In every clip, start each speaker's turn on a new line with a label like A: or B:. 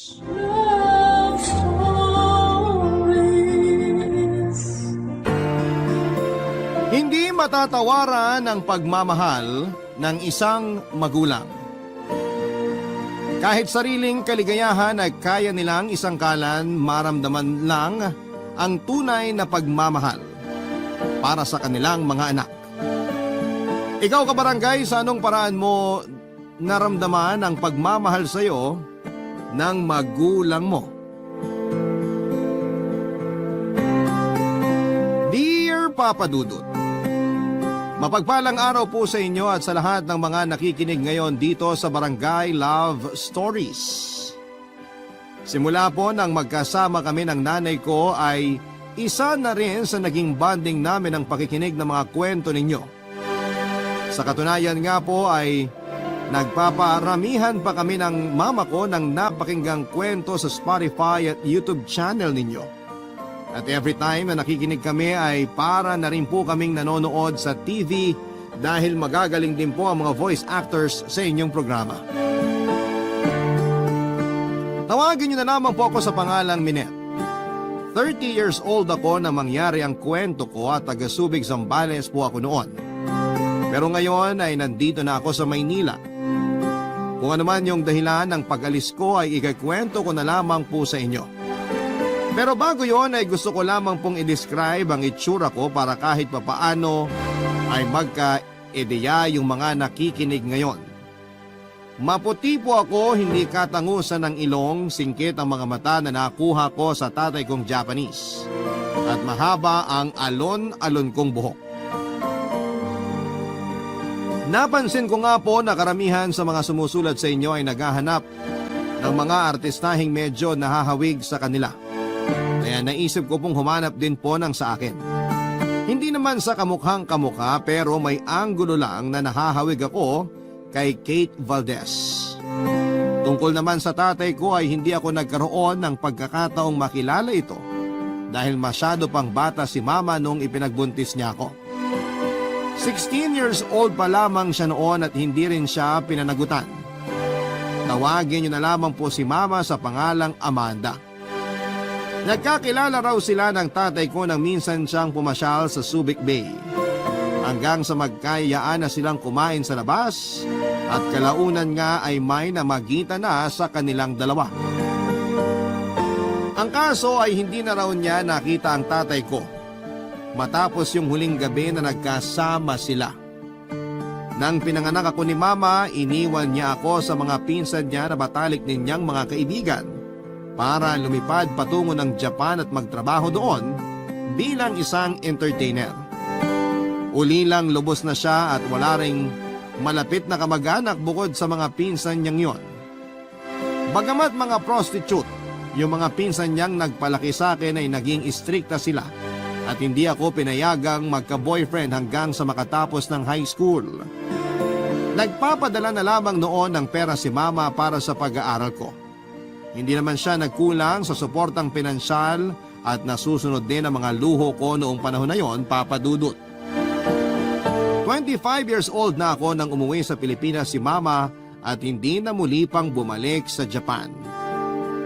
A: Love Stories.
B: Hindi matatawaran ang pagmamahal ng isang magulang. Kahit sariling kaligayahan ay kaya nilang isangkalan, maramdaman lang ang tunay na pagmamahal para sa kanilang mga anak. Ikaw kabarangay, sa anong paraan mo naramdaman ang pagmamahal sa iyo ng magulang mo? Dear Papa Dudut, mapagpalang araw po sa inyo at sa lahat ng mga nakikinig ngayon dito sa Barangay Love Stories. Simula po nang magkasama kami ng nanay ko ay isa na rin sa naging bonding namin ang pakikinig ng mga kwento ninyo. Sa katunayan nga po ay nagpaparamihan pa kami ng mama ko ng napakinggang kwento sa Spotify at YouTube channel ninyo. At every time na nakikinig kami ay para na rin po kaming nanonood sa TV dahil magagaling din po ang mga voice actors sa inyong programa. Tawagin niyo na lamang po ako sa pangalang Minet. 30 years old ako na mangyari ang kwento ko at taga-Subic, Zambales po ako noon. Pero ngayon ay nandito na ako sa Maynila. Kung ano man yung dahilan ng pag-alis ko ay ikakwento ko na lamang po sa inyo. Pero bago yon ay gusto ko lamang pong i-describe ang itsura ko para kahit papaano ay magka-ideya yung mga nakikinig ngayon. Maputi po ako, hindi katangusan ng ilong, singkit ang mga mata na nakuha ko sa tatay kong Japanese. At mahaba ang alon-alon kong buhok. Napansin ko nga po na karamihan sa mga sumusulat sa inyo ay naghahanap ng mga artistahing medyo nahahawig sa kanila. Kaya naisip ko pong humanap din po ng sa akin. Hindi naman sa kamukhang kamukha pero may anggulo lang na nahahawig ako kay Kate Valdez. Tungkol naman sa tatay ko ay hindi ako nagkaroon ng pagkakataong makilala ito dahil masyado pang bata si mama nung ipinagbuntis niya ako. 16 years old pa lamang siya noon at hindi rin siya pinanagutan. Tawagin niyo na lamang po si mama sa pangalang Amanda. Nagkakilala raw sila ng tatay ko nang minsan siyang pumasyal sa Subic Bay. Hanggang sa magkayaan na silang kumain sa labas at kalaunan nga ay may namagitan na sa kanilang dalawa. Ang kaso ay hindi na raw niya nakita ang tatay ko matapos yung huling gabi na nagkasama sila. Nang pinanganak ako ni mama, iniwan niya ako sa mga pinsan niya na batalik ninyang mga kaibigan para lumipad patungo ng Japan at magtrabaho doon bilang isang entertainer. Uli lang lubos na siya at wala ring malapit na kamag-anak bukod sa mga pinsan niyang yon. Bagamat mga prostitute, yung mga pinsan niyang nagpalaki sa akin ay naging istrikta sila at hindi ako pinayagang magka-boyfriend hanggang sa makatapos ng high school. Nagpapadala na lamang noon ng pera si mama para sa pag-aaral ko. Hindi naman siya nagkulang sa suportang pinansyal at nasusunod din ang mga luho ko noong panahon na yon, Papa Dudut. 25 years old na ako nang umuwi sa Pilipinas si mama at hindi na muli pang bumalik sa Japan.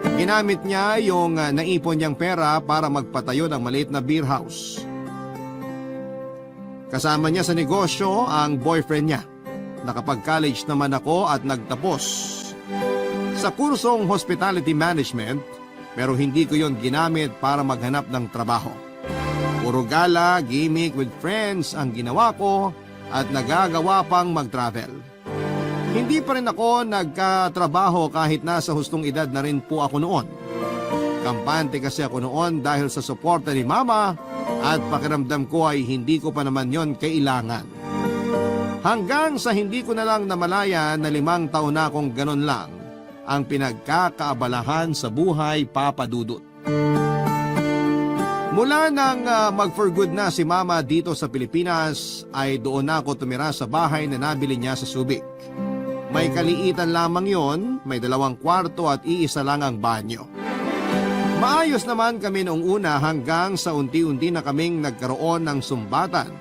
B: Ginamit niya yung naipon niyang pera para magpatayo ng maliit na beer house. Kasama niya sa negosyo ang boyfriend niya. Nakapag-college naman ako at nagtapos sa kursong hospitality management pero hindi ko yon ginamit para maghanap ng trabaho. Puro gala, gimmick with friends ang ginawa ko at nagagawa pang mag-travel. Hindi pa rin ako nagkatrabaho kahit nasa hustong edad na rin po ako noon. Kampante kasi ako noon dahil sa suporta ni mama at pakiramdam ko ay hindi ko pa naman yon kailangan. Hanggang sa hindi ko na lang namalaya na 5 taon na akong ganon lang ang pinagkakaabalahan sa buhay, Papa Dudut. Mula nang mag-for good na si mama dito sa Pilipinas ay doon na ako tumira sa bahay na nabili niya sa Subic. May kaliitan lamang yon, may 2 kwarto at iisa lang ang banyo. Maayos naman kami noong una hanggang sa unti-unti na kaming nagkaroon ng sumbatan.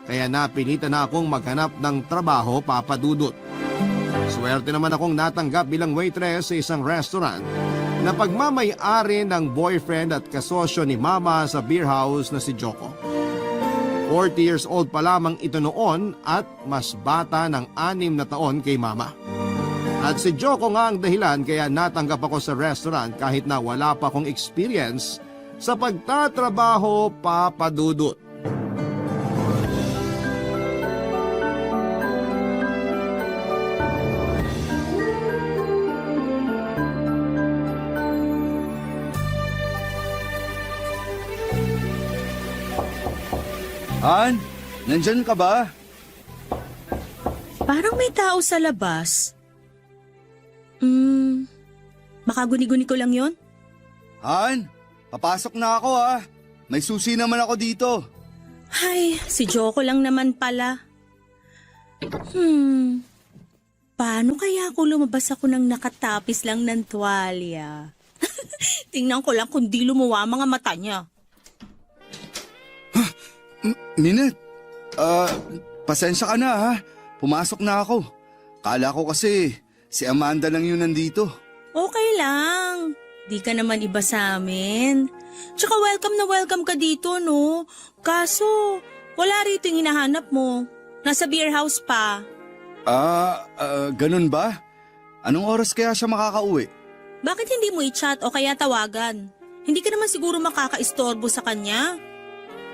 B: Kaya napilitan na akong maghanap ng trabaho, Papa Dudut. Swerte naman akong natanggap bilang waitress sa isang restaurant na pagmamay-ari ng boyfriend at kasosyo ni Mama sa beer house na si Joko. 40 years old pa lamang ito noon at mas bata ng 6 na taon kay Mama. At si Joko nga ang dahilan kaya natanggap ako sa restaurant kahit na wala pa akong experience sa pagtatrabaho, Papa Dudut.
A: Han, nandyan ka ba?
C: Parang may tao sa labas. Baka guni-guni ko lang yon.
A: Han, papasok na ako ha. May susi naman ako dito.
C: Ay, si Joko lang naman pala. Paano kaya ako lumabas ako ng nakatapis lang ng tuwalya? Tingnan ko lang kung di lumuwa ang mga mata niya.
A: Minette, pasensya ka na ha. Pumasok na ako. Kala ko kasi si Amanda lang yun nandito.
C: Okay lang. Di ka naman iba sa amin. Tsaka welcome na welcome ka dito, no? Kaso, wala rito yung hinahanap mo. Nasa beer house pa.
A: Ganun ba? Anong oras kaya siya makakauwi?
C: Bakit hindi mo i-chat o kaya tawagan? Hindi ka naman siguro makaka-istorbo sa kanya.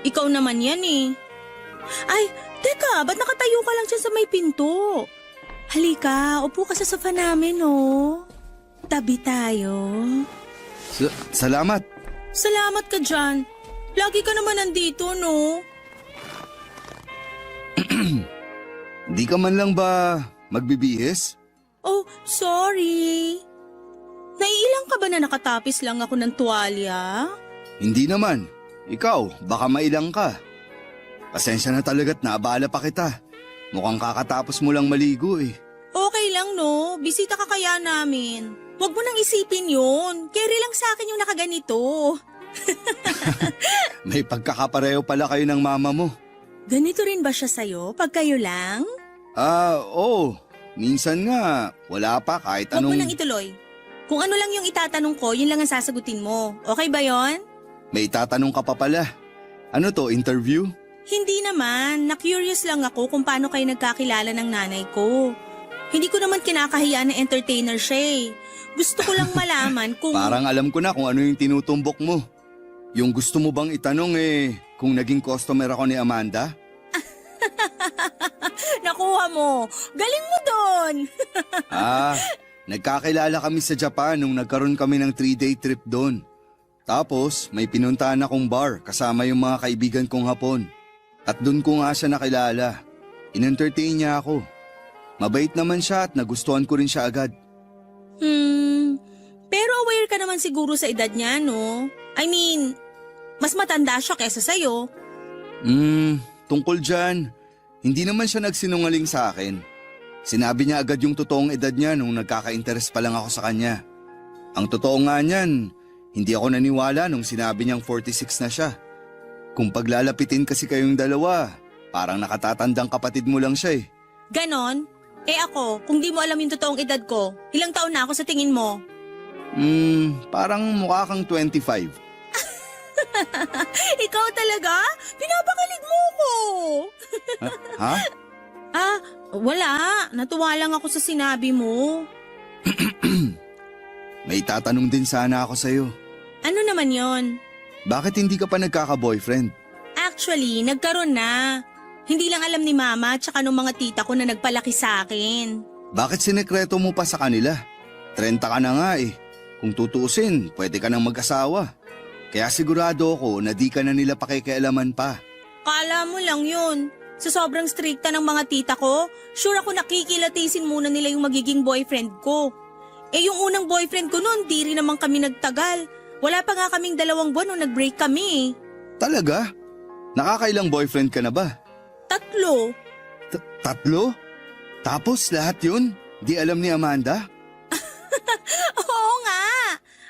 C: Ikaw naman yan eh. Ay, teka, ba't nakatayo ka lang dyan sa may pinto? Halika, upo ka sa sofa namin, oh. Tabi tayo.
A: Salamat.
C: Salamat ka dyan. Lagi ka naman nandito, no?
A: Di ka man lang ba magbibihis?
C: Oh, sorry. Naiilang ka ba na nakatapis lang ako ng tuwalya?
A: Hindi naman. Ikaw, baka mailang ka. Pasensya na talaga't naabala pa kita. Mukhang kakatapos mo lang maligo eh.
C: Okay lang, no? Bisita ka kaya namin. Huwag mo nang isipin yun. Carry lang sa akin yung nakaganito.
A: May pagkakapareho pala kayo ng mama mo.
C: Ganito rin ba siya sa'yo pag kayo lang?
A: Oo. Minsan nga, wala pa kahit
C: Huwag mo
A: anong...
C: nang ituloy. Kung ano lang yung itatanong ko, yun lang ang sasagutin mo. Okay ba yon?
A: May tatanong ka pa pala. Ano to, interview?
C: Hindi naman. Na-curious lang ako kung paano kayo nagkakilala ng nanay ko. Hindi ko naman kinakahiya na entertainer siya eh. Gusto ko lang malaman kung...
A: Parang alam ko na kung ano yung tinutumbok mo. Yung gusto mo bang itanong kung naging customer ako ni Amanda?
C: Nakuha mo. Galing mo doon.
A: Nagkakilala kami sa Japan nung nagkaroon kami ng 3-day trip doon. Tapos may pinuntahan akong bar kasama yung mga kaibigan kong Hapon. At doon ko nga siya nakilala. In-entertain niya ako. Mabait naman siya at nagustuhan ko rin siya agad.
C: Pero aware ka naman siguro sa edad niya, no? I mean, mas matanda siya kesa sa'yo.
A: Tungkol dyan, hindi naman siya nagsinungaling sa akin. Sinabi niya agad yung totoong edad niya nung nagkaka-interest pa lang ako sa kanya. Ang totoo nga niyan, hindi ako naniwala nung sinabi niyang 46 na siya. Kung paglalapitin kasi kayong dalawa, parang nakatatandang kapatid mo lang siya eh.
C: Ganon? Eh ako, kung di mo alam yung totoong edad ko, ilang taon na ako sa tingin mo?
A: Parang mukha kang 25.
C: Ikaw talaga? Pinapakilig mo ko.
A: Ha?
C: Wala. Natuwa lang ako sa sinabi mo.
A: May tatanong din sana ako sa'yo.
C: Ano naman yon?
A: Bakit hindi ka pa nagkaka-boyfriend?
C: Actually, nagkaroon na. Hindi lang alam ni Mama at saka nung mga tita ko na nagpalaki sa akin.
A: Bakit sinekreto mo pa sa kanila? 30 ka na nga eh. Kung tutuusin, pwede ka nang mag-asawa. Kaya sigurado ako na di ka na nila pakikialaman pa.
C: Kala mo lang yun. Sa sobrang strikta ng mga tita ko, sure ako nakikilatisin muna nila yung magiging boyfriend ko. Eh yung unang boyfriend ko noon, di rin naman kami nagtagal. Wala pa nga kaming 2 buwan nung nag-break kami.
A: Talaga? Nakakailang boyfriend ka na ba?
C: 3.
A: 3? Tapos lahat yun? Di alam ni Amanda?
C: Oo nga.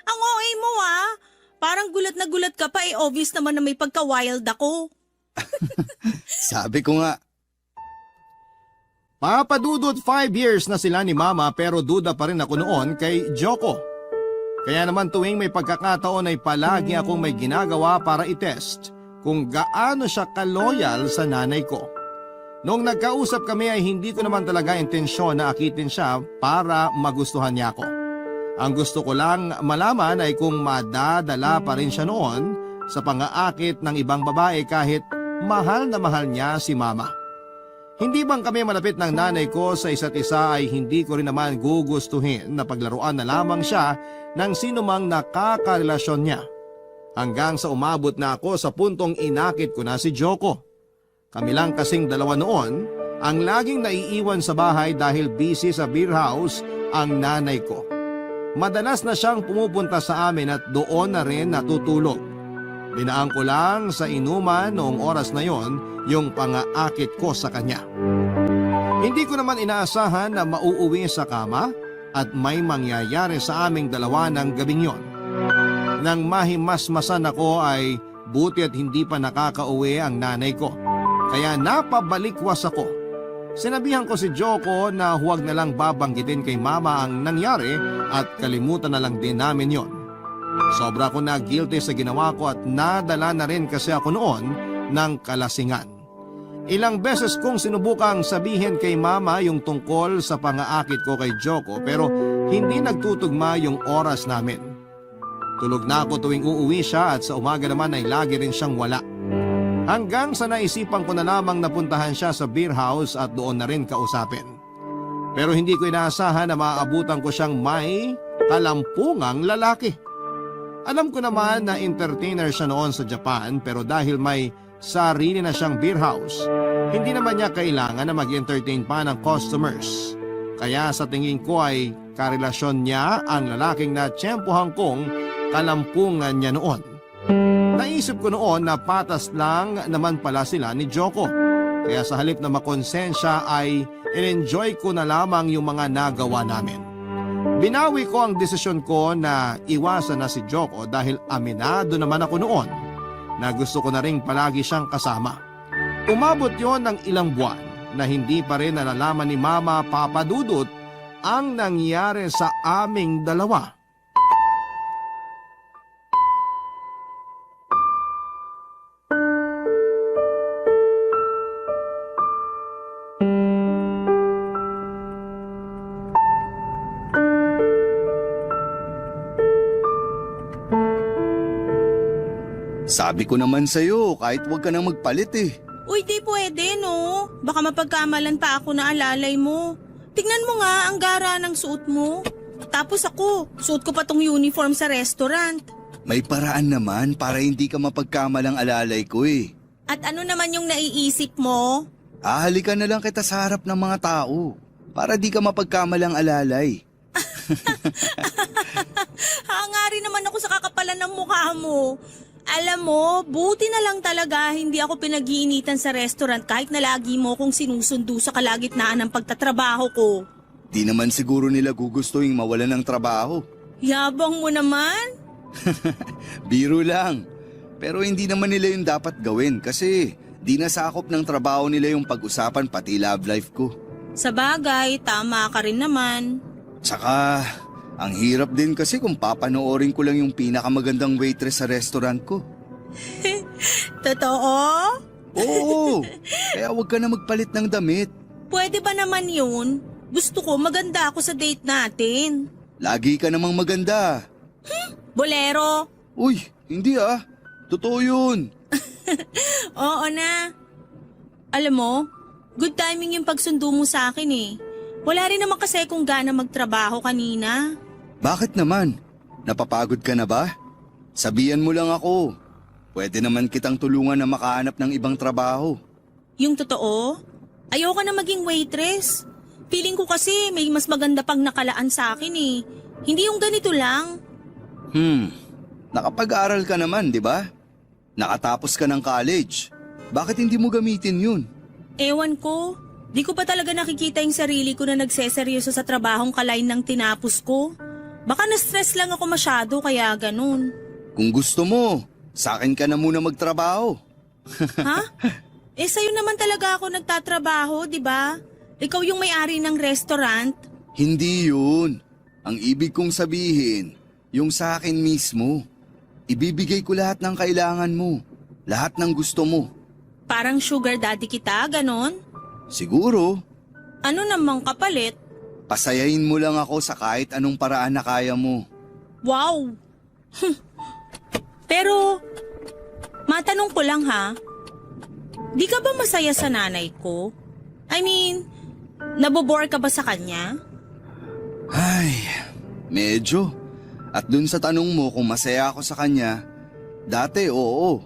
C: Ang OA mo ah. Parang gulat na gulat ka pa obvious naman na may pagka-wild ako.
A: Sabi ko nga.
B: Papadudod 5 years na sila ni Mama pero duda pa rin ako noon kay Joko. Kaya naman tuwing may pagkakataon ay palagi akong may ginagawa para itest kung gaano siya kaloyal sa nanay ko. Noong nagkausap kami ay hindi ko naman talaga intensyon na akitin siya para magustuhan niya ako. Ang gusto ko lang malaman ay kung madadala pa rin siya noon sa pang-aakit ng ibang babae kahit mahal na mahal niya si mama. Hindi bang kami malapit ng nanay ko sa isa't isa ay hindi ko rin naman gugustuhin na paglaruan na lamang siya ng sinumang nakakarelasyon niya. Hanggang sa umabot na ako sa puntong inakit ko na si Joko. Kami lang kasing dalawa noon ang laging naiiwan sa bahay dahil busy sa beer house ang nanay ko. Madalas na siyang pumupunta sa amin at doon na rin natutulog. Dinaan ko lang sa inuman noong oras na yon yung pang-aakit ko sa kanya. Hindi ko naman inaasahan na mauuwi sa kama at may mangyayari sa aming dalawa ng gabing yon. Nang mahimasmasan ako ay buti at hindi pa nakakauwi ang nanay ko. Kaya napabalikwas ako. Sinabihan ko si Joko na huwag na lang babanggitin kay mama ang nangyari at kalimutan na lang din namin yon. Sobra ko na guilty sa ginawa ko at nadala na rin kasi ako noon ng kalasingan. Ilang beses kong sinubukang sabihin kay mama yung tungkol sa pang-aakit ko kay Joko pero hindi nagtutugma yung oras namin. Tulog na ako tuwing uuwi siya at sa umaga naman ay lagi rin siyang wala. Hanggang sa naisipan ko na lamang napuntahan siya sa beer house at doon na rin kausapin. Pero hindi ko inaasahan na maaabutan ko siyang may kalampungang lalaki. Alam ko naman na entertainer siya noon sa Japan pero dahil may sarili na siyang beer house, hindi naman niya kailangan na mag-entertain pa ng customers. Kaya sa tingin ko ay karelasyon niya ang lalaking na tiyempohan kong kalampungan niya noon. Naisip ko noon na patas lang naman pala sila ni Joko. Kaya sa halip na makonsensya ay in-enjoy ko na lamang yung mga nagawa namin. Binawi ko ang desisyon ko na iwasan na si Joko dahil aminado naman ako noon na gusto ko na rin palagi siyang kasama. Umabot yon ng ilang buwan na hindi pa rin nalalaman ni Mama Papa Dudut ang nangyari sa aming dalawa.
A: Sabi ko naman sa'yo, kahit huwag ka nang magpalit eh.
C: Uy, di pwede, no? Baka mapagkamalan pa ako na alalay mo. Tingnan mo nga ang gara ng suot mo. Tapos ako, suot ko pa tong uniform sa restaurant.
A: May paraan naman para hindi ka mapagkamalang alalay ko eh.
C: At ano naman yung naiisip mo?
A: Ahalikan na lang kita sa harap ng mga tao para di ka mapagkamalang alalay.
C: Hangari naman ako sa kakapalan ng mukha mo. Alam mo, buti na lang talaga hindi ako pinag-iinitan sa restaurant kahit na lagi mo kong sinusundo sa kalagitnaan ng pagtatrabaho ko.
A: Di naman siguro nila gugustuhin mawalan ng trabaho.
C: Yabang mo naman.
A: Biro lang. Pero hindi naman nila yung dapat gawin kasi di nasakop ng trabaho nila yung pag-usapan pati love life ko.
C: Sa bagay, tama ka rin naman.
A: Tsaka, ang hirap din kasi kung papanoorin ko lang yung pinakamagandang waitress sa restaurant ko.
C: Totoo?
A: Oo, kaya huwag ka na magpalit ng damit.
C: Pwede ba naman yun? Gusto ko maganda ako sa date natin.
A: Lagi ka namang maganda.
C: Bolero?
A: Uy, hindi ah. Totoo yun.
C: Oo na. Alam mo, good timing yung pagsundo mo sa akin eh. Wala rin naman kasi kung gana magtrabaho kanina.
A: Bakit naman? Napapagod ka na ba? Sabihan mo lang ako. Pwede naman kitang tulungan na makahanap ng ibang trabaho.
C: Yung totoo? Ayoko na maging waitress. Feeling ko kasi may mas maganda pang nakalaan sa akin eh. Hindi yung ganito lang.
A: Nakapag-aral ka naman, di ba? Nakatapos ka ng college. Bakit hindi mo gamitin yun?
C: Ewan ko. Di ko pa talaga nakikita yung sarili ko na nagseseryoso sa trabahong kalain ng tinapos ko. Baka na-stress lang ako masyado kaya ganun.
A: Kung gusto mo, sa akin ka na muna magtrabaho.
C: Ha? Eh sa'yo naman talaga ako nagtatrabaho, di ba? Ikaw yung may-ari ng restaurant.
A: Hindi yun. Ang ibig kong sabihin, Yung sa akin mismo. Ibibigay ko lahat ng kailangan mo. Lahat ng gusto mo.
C: Parang sugar daddy kita, ganon?
A: Siguro,
C: Ano namang kapalit?
A: pasayahin mo lang ako sa kahit anong paraan na kaya mo.
C: Wow! Pero, matanong ko lang ha, di ka ba masaya sa nanay ko? I mean, nabobore ka ba sa kanya?
A: Ay, medyo. At dun sa tanong mo kung masaya ako sa kanya, dati oo.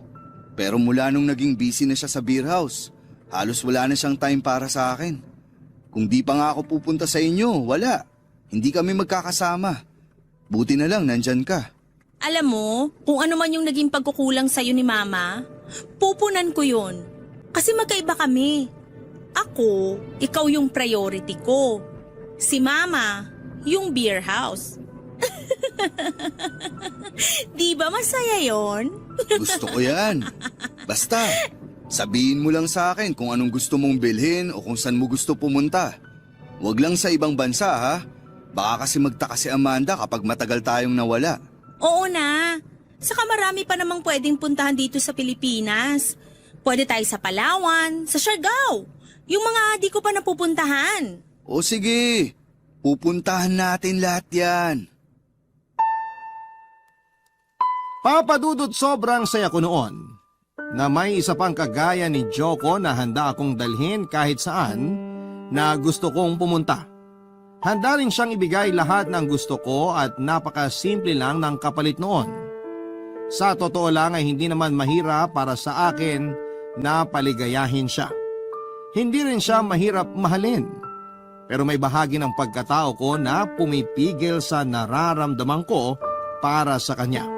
A: Pero mula nung naging busy na siya sa beer house, halos wala na siyang time para sa akin. Kung di pa nga ako pupunta sa inyo, wala. Hindi kami magkakasama. Buti na lang nandyan ka.
C: Alam mo, kung ano man yung naging pagkukulang sa'yo ni Mama, pupunan ko yun. Kasi magkaiba kami. Ako, ikaw yung priority ko. Si Mama, yung beer house. Di ba masaya yon?
A: Gusto ko yan. Basta, sabihin mo lang sa akin kung anong gusto mong bilhin o kung saan mo gusto pumunta. Huwag lang sa ibang bansa ha. Baka kasi magtaka si Amanda kapag matagal tayong nawala.
C: Oo na. Saka marami pa namang pwedeng puntahan dito sa Pilipinas. Pwede tayo sa Palawan, sa Siargao. Yung mga di ko pa napupuntahan.
A: O sige, pupuntahan natin lahat yan.
B: Papadudot, sobrang saya ko noon na may isa pang kagaya ni Joko na handa akong dalhin kahit saan na gusto kong pumunta. Handa rin siyang ibigay lahat ng gusto ko at napakasimple lang ng kapalit noon. Sa totoo lang ay hindi naman mahirap para sa akin na paligayahin siya. Hindi rin siya mahirap mahalin. Pero may bahagi ng pagkatao ko na pumipigil sa nararamdaman ko para sa kanya.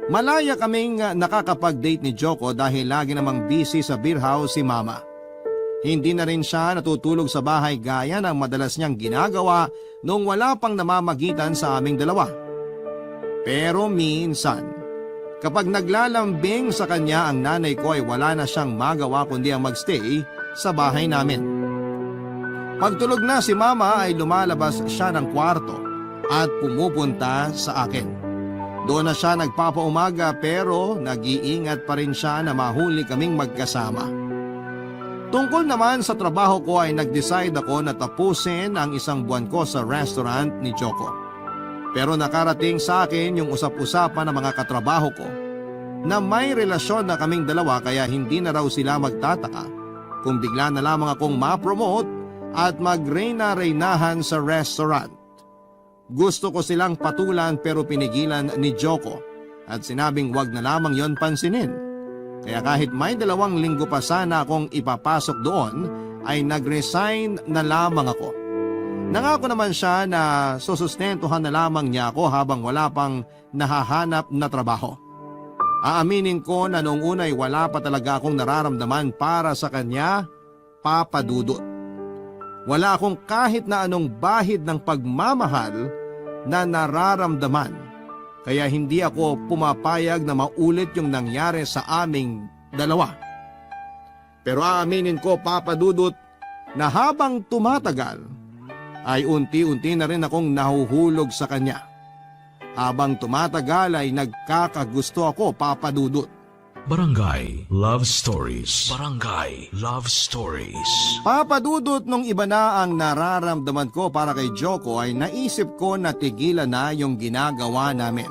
B: Malaya kaming nakakapag-date ni Joko dahil lagi namang busy sa beer house si Mama. Hindi na rin siya natutulog sa bahay gaya ng madalas niyang ginagawa nung wala pang namamagitan sa aming dalawa. Pero minsan, kapag naglalambing sa kanya ang nanay ko ay wala na siyang magawa kundi ang magstay sa bahay namin. Pagtulog na si Mama ay lumalabas siya ng kwarto at pumupunta sa akin. Doon na siya nagpapaumaga pero nag-iingat pa rin siya na mahuli kaming magkasama. Tungkol naman sa trabaho ko ay nag-decide ako na tapusin ang isang buwan ko sa restaurant ni Joko. Pero nakarating sa akin yung usap-usapan ng mga katrabaho ko na may relasyon na kaming dalawa kaya hindi na raw sila magtataka kung bigla na lamang akong ma-promote at mag-reyna-reynahan sa restaurant. Gusto ko silang patulan pero pinigilan ni Joko at sinabing wag na lamang yon pansinin. Kaya kahit may 2 linggo pa sana akong ipapasok doon ay nag-resign na lamang ako. Nangako naman siya na susustentuhan na lamang niya ako habang wala pang nahahanap na trabaho. Aaminin ko na noong una ay wala pa talaga akong nararamdaman para sa kanya, Papa Dudut. Wala akong kahit na anong bahid ng pagmamahal na nararamdaman. Kaya hindi ako pumapayag na maulit yung nangyari sa aming dalawa. Pero aaminin ko, Papa Dudut, na habang tumatagal, ay unti-unti na rin akong nahuhulog sa kanya. Habang tumatagal ay nagkakagusto ako, Papa Dudut.
D: Barangay Love Stories. Barangay Love Stories.
B: Papadudot nung iba na ang nararamdaman ko para kay Joko ay naisip ko na tigilan na yung ginagawa namin.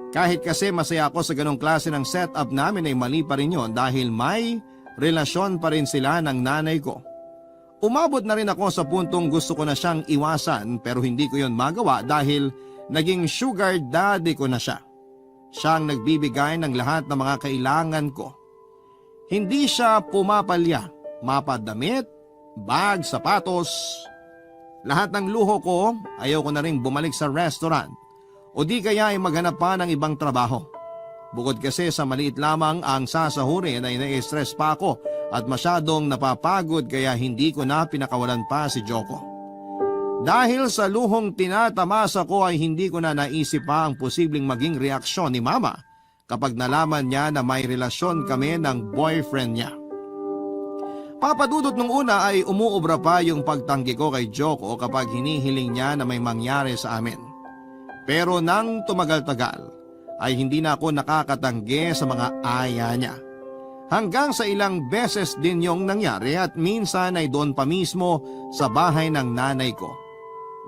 B: Kahit kasi masaya ako sa ganong klase ng setup namin ay mali pa rin yun dahil may relasyon pa rin sila ng nanay ko. Umabot na rin ako sa puntong gusto ko na siyang iwasan pero hindi ko yun magawa dahil naging sugar daddy ko na siya. Siyang nagbibigay ng lahat ng mga kailangan ko. Hindi siya pumapalya, mapadamit, bag, sapatos. Lahat ng luho ko, ayaw ko na rin bumalik sa restaurant o di kaya ay maghanap pa ng ibang trabaho. Bukod kasi sa maliit lamang ang sasahurin ay nai-stress pa ako at masyadong napapagod kaya hindi ko na pinakawalan pa si Joko. Dahil sa luhong tinatamasa ko ay hindi ko na naisip pa ang posibleng maging reaksyon ni Mama kapag nalaman niya na may relasyon kami ng boyfriend niya. Papadudot nung una ay umuobra pa yung pagtanggi ko kay Joko kapag hinihiling niya na may mangyari sa amin. Pero nang tumagal-tagal ay hindi na ako nakakatanggi sa mga aya niya. Hanggang sa ilang beses din yung nangyari at minsan ay doon pa mismo sa bahay ng nanay ko.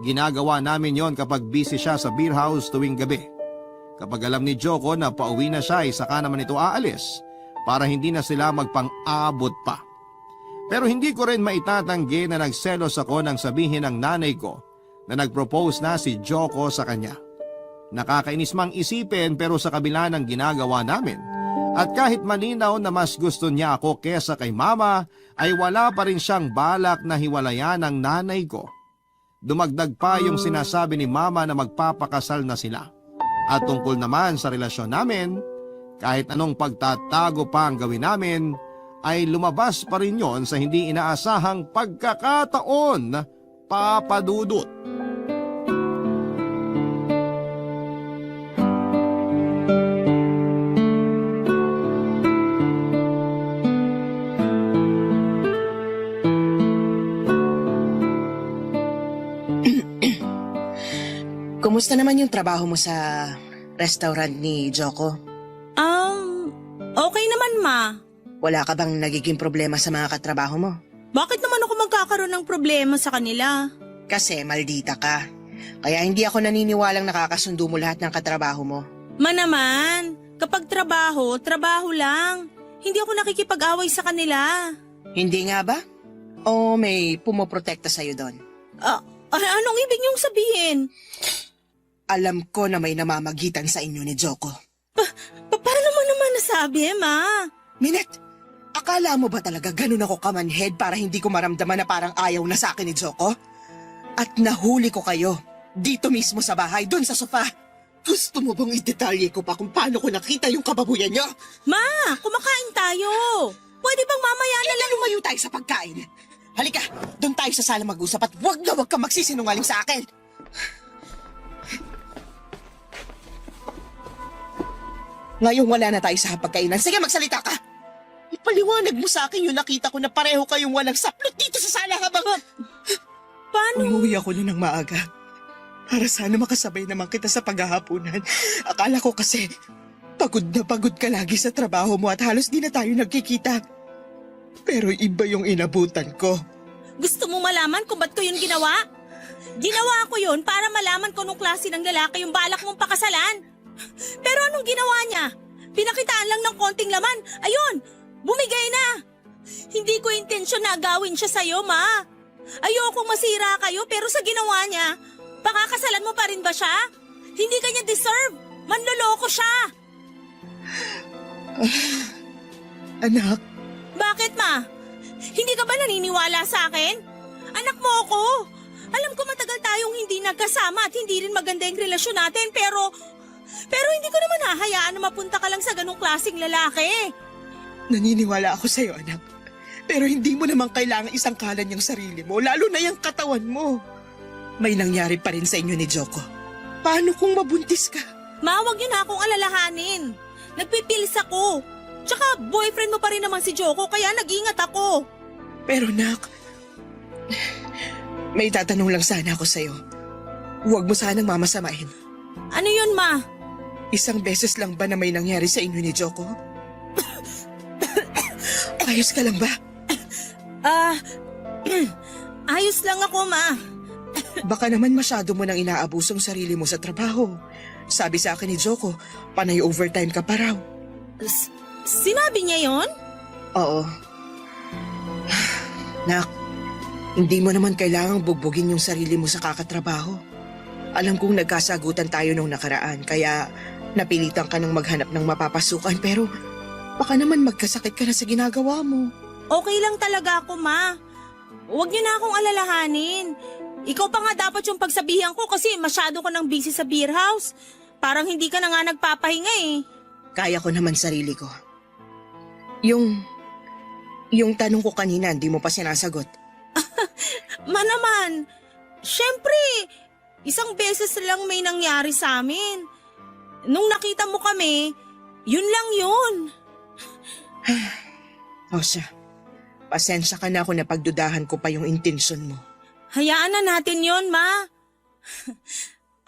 B: Ginagawa namin yon kapag busy siya sa beer house tuwing gabi. Kapag alam ni Joko na pauwi na siya ay saka naman ito aalis para hindi na sila magpang-abot pa. Pero hindi ko rin maitatanggi na nagselos ako nang sabihin ng nanay ko na nag-propose na si Joko sa kanya. Nakakainis mang isipin pero sa kabila ng ginagawa namin at kahit malinaw na mas gusto niya ako kesa kay mama ay wala pa rin siyang balak na hiwalayan ng nanay ko. Dumagdag pa yung sinasabi ni mama na magpapakasal na sila. At tungkol naman sa relasyon namin, kahit anong pagtatago pa ang gawin namin, ay lumabas pa rin yon sa hindi inaasahang pagkakataon, Papa Dudut.
E: Kumusta naman yung trabaho mo sa restaurant ni Joko?
C: Okay naman, ma.
E: Wala ka bang nagiging problema sa mga katrabaho mo?
C: Bakit naman ako magkakaroon ng problema sa kanila?
E: Kasi maldita ka. Kaya hindi ako naniniwalang nakakasundo mo lahat ng katrabaho mo.
C: Ma naman, kapag trabaho, trabaho lang. Hindi ako nakikipag-away sa kanila.
E: Hindi nga ba? O may pumoprotekta sa'yo doon?
C: Anong ibig niyong sabihin?
E: Alam ko na may namamagitan sa inyo ni Joko.
C: Paano mo naman nasabi, ma?
E: Minette, akala mo ba talaga ganun ako kamanhead para hindi ko maramdaman na parang ayaw na sa akin ni Joko? At nahuli ko kayo, dito mismo sa bahay, doon sa sofa. Gusto mo bang idetalye ko pa kung paano ko nakita yung kababuyan niyo?
C: Ma, kumakain tayo. Pwede bang mamaya na lang?
E: Lumayo tayo sa pagkain. Halika, doon tayo sa sala mag-usap at wag ka magsisinungaling sa akin. Ngayong wala na tayo sa pagkainan, sige magsalita ka. Ipaliwanag mo sa akin yung nakita ko na pareho kayong walang saplot dito sa sala habang...
C: Paano?
E: Umuwi ako nun ng maaga. Para sana makasabay naman kita sa paghahaponan. Akala ko kasi pagod na pagod ka lagi sa trabaho mo at halos di na tayo nagkikita. Pero iba yung inabutan ko.
C: Gusto mo malaman kung ba't ko yun ginawa? Ginawa ko yun para malaman ko nung klase ng lalaki yung balak mong pakasalan. Pero anong ginawa niya? Pinakitaan lang ng konting laman. Ayun, bumigay na. Hindi ko intensyon na agawin siya sa'yo, ma. Ayokong masira kayo pero sa ginawa niya, pakakasalan mo pa rin ba siya? Hindi ka niya deserve. Manloloko siya.
E: Anak,
C: Bakit, ma? Hindi ka ba naniniwala sa akin? Anak mo ako. Alam ko matagal tayong hindi nagkasama at hindi rin maganda yung relasyon natin pero hindi ko naman hahayaan na mapunta ka lang sa ganong klaseng lalaki.
E: naniniwala ako sa'yo, anak. Pero hindi mo naman kailangan isangkalan yung sarili mo, lalo na yung katawan mo. May nangyari pa rin sa inyo ni Joko. Paano kung mabuntis ka?
C: Ma, wag niyo na akong alalahanin. Nagpipilis ako. Tsaka boyfriend mo pa rin naman si Joko kaya nag-ingat ako.
E: Pero nak, may tatanong lang sana ako sa'yo. Huwag mo sanang mamasamahin.
C: Ano yun, ma?
E: Isang beses lang ba na may nangyari sa inyo ni Joko? Ayos ka lang ba?
C: Ayos lang ako, ma.
E: Baka naman masyado mo nang inaabusong sarili mo sa trabaho. Sabi sa akin ni Joko, panay overtime ka pa raw.
C: Sinabi niya yon?
E: Oo. Nak, hindi mo naman kailangang bugbugin yung sarili mo sa kakatrabaho. Alam kong nagkasagutan tayo nung nakaraan, kaya napilitan ka nang maghanap ng mapapasukan, pero baka naman magkasakit ka na sa ginagawa mo.
C: Okay lang talaga ako, ma. Huwag niyo na akong alalahanin. Ikaw pa nga dapat yung pagsabihan ko kasi masyado ka nang busy sa beer house. Parang hindi ka na nga nagpapahinga eh.
E: Kaya ko naman sarili ko. Yung tanong ko kanina, hindi mo pa sinasagot.
C: Ma naman, syempre, isang beses lang may nangyari sa amin. Nung nakita mo kami, yun lang yun.
E: O siya, pasensya ka na ako na pagdudahan ko pa yung intensyon mo.
C: Hayaan na natin yun, ma.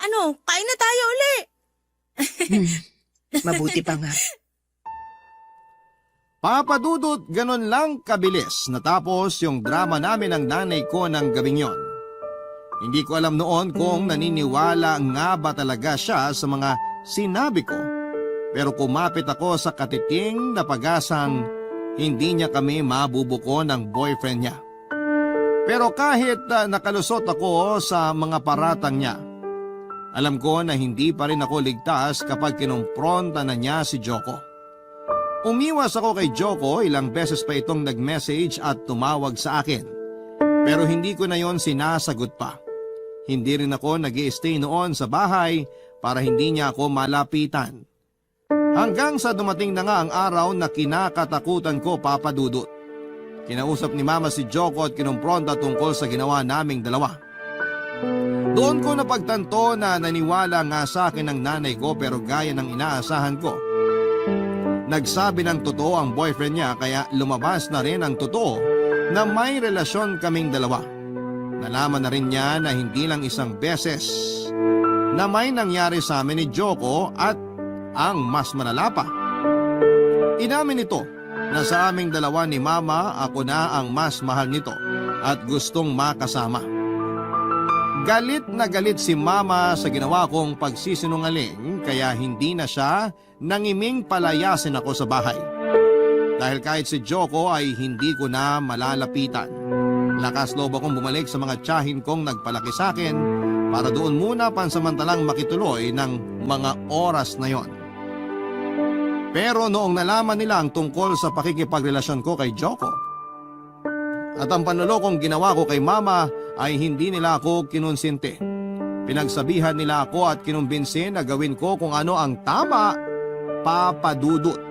C: Ano, kain na tayo uli.
E: Mabuti pa nga.
B: Papa Dudut, ganun lang kabilis natapos yung drama namin ng nanay ko ng gabing yon. Hindi ko alam noon kung naniniwala nga ba talaga siya sa mga sinabi ko. Pero kumapit ako sa katiting na pag-asang hindi niya kami mabubuko ng boyfriend niya. Pero kahit nakalusot ako sa mga paratang niya, alam ko na hindi pa rin ako ligtas kapag kinumpronta na niya si Joko. Umiwas ako kay Joko, ilang beses pa itong nag-message at tumawag sa akin. Pero hindi ko na yon sinasagot pa. Hindi rin ako nag-i-stay noon sa bahay para hindi niya ako malapitan. Hanggang sa dumating na nga ang araw na kinakatakutan ko, Papa Dudut. Kinausap ni Mama si Joko at kinumpronta tungkol sa ginawa naming dalawa. Doon ko napagtanto na naniwala nga sa akin ng nanay ko pero gaya ng inaasahan ko. Nagsabi ng totoo ang boyfriend niya kaya lumabas na rin ang totoo na may relasyon kaming dalawa. Nalaman na rin niya na hindi lang isang beses na may nangyari sa amin ni Joko at ang mas malala pa. Inamin ito na sa aming dalawa ni Mama ako na ang mas mahal nito at gustong makasama. Galit na galit si Mama sa ginawa kong pagsisinungaling kaya hindi na siya nangiming palayasin ako sa bahay. Dahil kahit si Joko ay hindi ko na malalapitan. Lakas loob akong bumalik sa mga tiyahin kong nagpalaki sa akin para doon muna pansamantalang makituloy ng mga oras na yon. Pero noong nalaman nila ang tungkol sa pakikipagrelasyon ko kay Joko at ang panlolokong ginawa ko kay Mama ay hindi nila ako kinonsente. Pinagsabihan nila ako at kinumbinsi na gawin ko kung ano ang tama, Papa Dudut.